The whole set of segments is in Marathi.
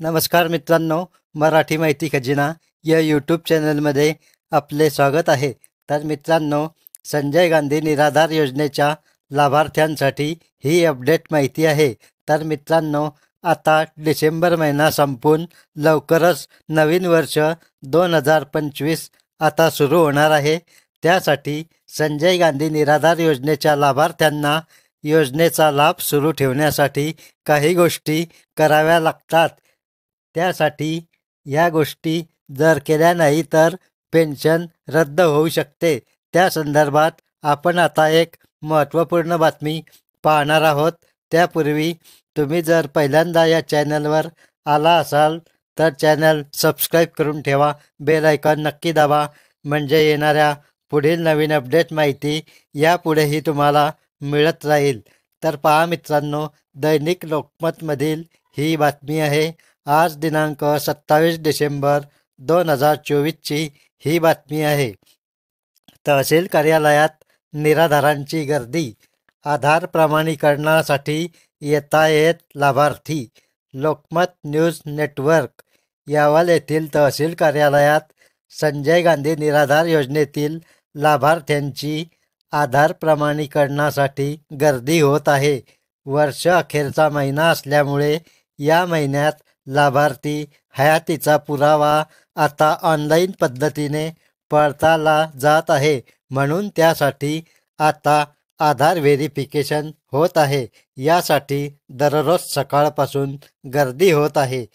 नमस्कार मित्रांनो, मराठी माहिती खजिना या यूट्यूब चॅनलमध्ये आपले स्वागत आहे. तर मित्रांनो, संजय गांधी निराधार योजनेच्या लाभार्थ्यांसाठी ही अपडेट माहिती आहे. तर मित्रांनो, आता डिसेंबर महिना संपून लवकरच नवीन वर्ष 2025 आता सुरू होणार आहे. त्यासाठी संजय गांधी निराधार योजनेच्या लाभार्थ्यांना योजनेचा लाभ सुरू ठेवण्यासाठी काही गोष्टी कराव्या लागतात. त्यासाठी या गोष्टी जर केल्या नाही तर पेन्शन रद्द होऊ शकते. त्या संदर्भात आपण आता एक महत्त्वपूर्ण बातमी पाहणार आहोत. त्यापूर्वी तुम्ही जर पहिल्यांदा या चॅनलवर आला असाल तर चॅनल सबस्क्राईब करून ठेवा, बेल आयकॉन नक्की दाबा, म्हणजे येणाऱ्या पुढील नवीन अपडेट माहिती यापुढेही तुम्हाला मिळत राहील. तर पहा मित्रांनो, दैनिक लोकमतमधील ही बातमी आहे. आज दिनांक 27 डिसेंबर 2024ची ही बातमी आहे. तहसील कार्यालयात निराधारांची गर्दी, आधार प्रमाणीकरणासाठी येतायत लाभार्थी. लोकमत न्यूज नेटवर्क यावल येथील तहसील कार्यालयात संजय गांधी निराधार योजनेतील लाभार्थ्यांची आधार प्रमाणीकरणासाठी गर्दी होत आहे. वर्ष अखेरचा महिना असल्यामुळे या महिन्यात लाभार्थी हयातीचा पुरावा आता ऑनलाईन पद्धतीने पडताळला जात आहे. म्हणून त्यासाठी आता आधार व्हेरिफिकेशन होत आहे. यासाठी दररोज सकाळपासून गर्दी होत आहे.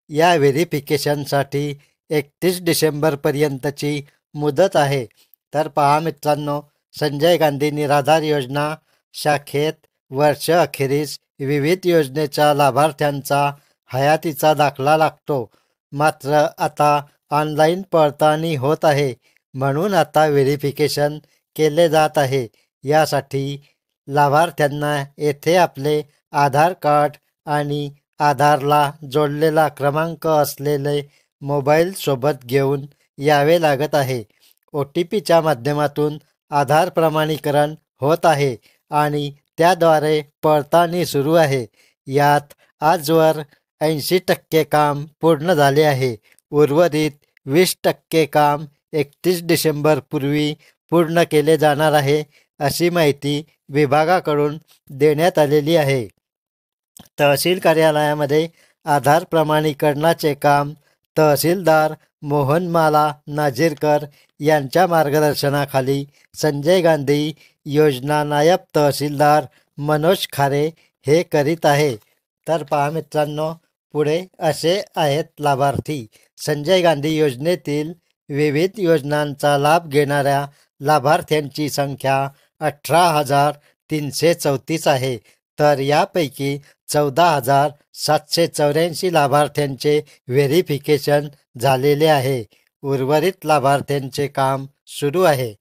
या व्हेरिफिकेशनसाठी 31 डिसेंबरपर्यंतची मुदत आहे. तर पहा मित्रांनो, संजय गांधी निराधार योजना शाखेत वर्ष अखेरीस विविध योजनेच्या लाभार्थ्यांचा हयातीचा दाखला लागतो. मात्र आता ऑनलाईन पडताळणी होत आहे, म्हणून आता व्हेरिफिकेशन केले जात आहे. यासाठी लाभार्थ्यांना येथे आपले आधार कार्ड आणि आधारला जोडलेला क्रमांक असलेले मोबाईल सोबत घेऊन यावे लागत आहे. OTPच्या माध्यमातून आधार प्रमाणीकरण होत आहे आणि त्याद्वारे पडताळणी सुरू आहे. यात आजवर 80% काम पूर्ण झाले आहे. उर्वरित 20% काम 31 डिसेंबरपूर्वी पूर्ण केले जाणार आहे, अशी माहिती विभागाकडून देण्यात आलेली आहे. तहसील कार्यालयामध्ये आधार प्रमाणीकरणाचे काम तहसीलदार मोहनमाला नाझीरकर यांच्या मार्गदर्शनाखाली संजय गांधी योजना नायब तहसीलदार मनोज खारे हे करीत आहे. तर पहा मित्रांनो, पुढे असे आहेत लाभार्थी. संजय गांधी योजनेतील विविध योजनांचा लाभ घेणाऱ्या लाभार्थ्यांची संख्या 18,334 आहे. तर यापैकी 14,784 लाभार्थ्यांचे व्हेरिफिकेशन झालेले आहे. उर्वरित लाभार्थ्यांचे काम सुरू आहे.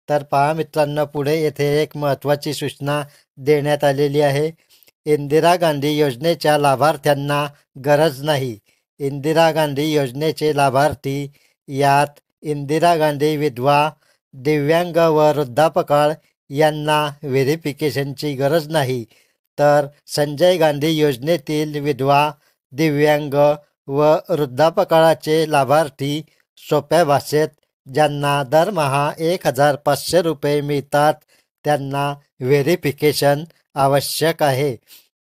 तर पहा मित्रांनो, पुढे येथे एक महत्त्वाची सूचना देण्यात आलेली आहे. इंदिरा गांधी योजनेच्या लाभार्थ्यांना गरज नाही. इंदिरा गांधी योजनेचे लाभार्थी यात इंदिरा गांधी विधवा, दिव्यांग व वृद्धापकाळ यांना व्हेरिफिकेशनची गरज नाही. तर संजय गांधी योजनेतील विधवा, दिव्यांग व वृद्धापकाळाचे लाभार्थी सोप्या भाषेत ज्यांना दरमहा 1,500 रुपये मिळतात त्यांना व्हेरिफिकेशन आवश्यक आहे.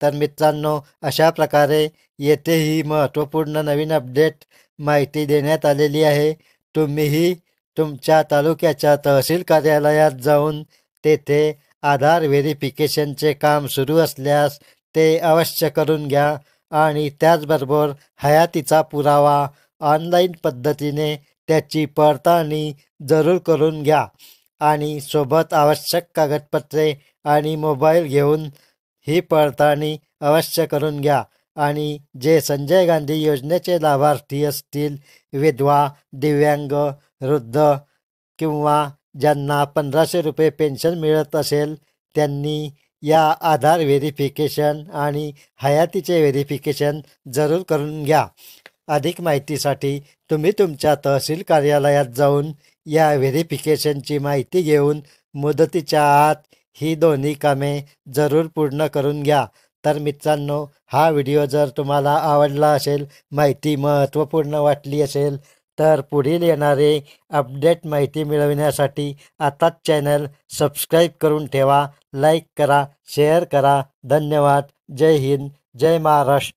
तर मित्रांनो, अशा प्रकारे येथेही महत्त्वपूर्ण नवीन अपडेट माहिती देण्यात आलेली आहे. तुम्हीही तुमच्या तालुक्याच्या तहसील कार्यालयात जाऊन तेथे आधार व्हेरिफिकेशनचे काम सुरू असल्यास ते अवश्य करून घ्या आणि त्याचबरोबर हयातीचा पुरावा ऑनलाईन पद्धतीने त्याची पडताळणी जरूर करून घ्या आणि सोबत आवश्यक कागदपत्रे आणि मोबाईल घेऊन ही पडताळणी अवश्य करून घ्या. आणि जे संजय गांधी योजनेचे लाभार्थी असतील, विधवा, दिव्यांग, वृद्ध किंवा ज्यांना 1,500 रुपये पेन्शन मिळत असेल, त्यांनी या आधार व्हेरिफिकेशन आणि हयातीचे व्हेरिफिकेशन जरूर करून घ्या. अधिक माहितीसाठी तुम्ही तुमच्या तहसील कार्यालयात जाऊन या व्हेरिफिकेशनची माहिती घेऊन मुदतीच्या आत ही दोन्ही कामे जरूर पूर्ण करून घ्या. तर मित्रांनो, हा व्हिडिओ जर तुम्हाला आवडला असेल, माहिती महत्त्वपूर्ण वाटली असेल, तर पुढील येणारे अपडेट माहिती मिळविण्यासाठी आताच चॅनल सबस्क्राईब करून ठेवा. लाईक करा, शेअर करा. धन्यवाद. जय हिंद, जय महाराष्ट्र.